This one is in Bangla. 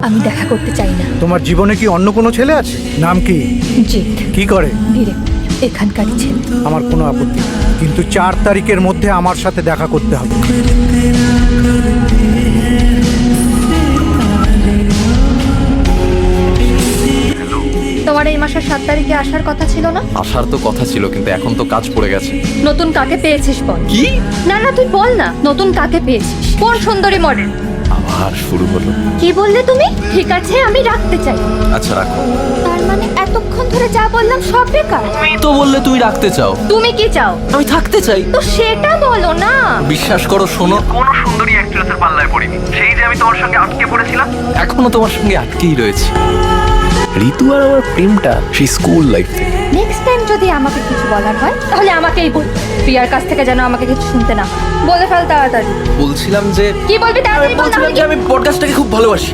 আমি দেখা করতে চাই না। তোমার জীবনে কি অন্য কোনো ছেলে আছে? নাম কি? জিৎ। কি করে? ডিরেক্টর, এখানকারই ছেলে। আমার কোনো আপত্তি নেই, কিন্তু 4 তারিখের মধ্যে আমার সাথে দেখা করতে হবে। তোমার এই মাসের 7 তারিখে আসার কথা ছিল না? আসার তো কথা ছিল, কিন্তু এখন তো কাজ পড়ে গেছে। নতুন কাকে পেয়েছিস বল। কি? না না, তুই বল না, নতুন কাকে পেয়েছিস? কোন সুন্দরী মডেল? আবার শুরু হলো। কি বললে তুমি? ঠিক আছে, আমি রাখতে চাই। আচ্ছা রাখো। তার মানে এতক্ষণ ধরে যা বললাম সব বেকার? তো বললে তুমি রাখতে চাও, তুমি কি চাও? আমি থাকতে চাই। তো সেটা বলো না। বিশ্বাস করো, শোনো, কোনো সুন্দরী অ্যাক্ট্রেসের পাল্লায় পড়িনি। সেই যে আমি তোমার সঙ্গে আটকে পড়েছিলাম। এখনো তোমার সঙ্গে আটকেই রয়েছে। ঋতু আর আমার প্রেমটা সেই স্কুল লাইফ থেকে। নেক্সট টাইম যদি আমাকে কিছু বলার হয় তাহলে আমাকেই বল। প্রিয়ার কাছ থেকে যেন আমাকে কিছু শুনতে না হয়। বলে ফেল তাড়াতাড়ি। বলছিলাম যে কি বলবি তাড়াতাড়ি বল, বলছিলাম নাহলে যে আমি পডকাস্টটাকে খুব ভালোবাসি।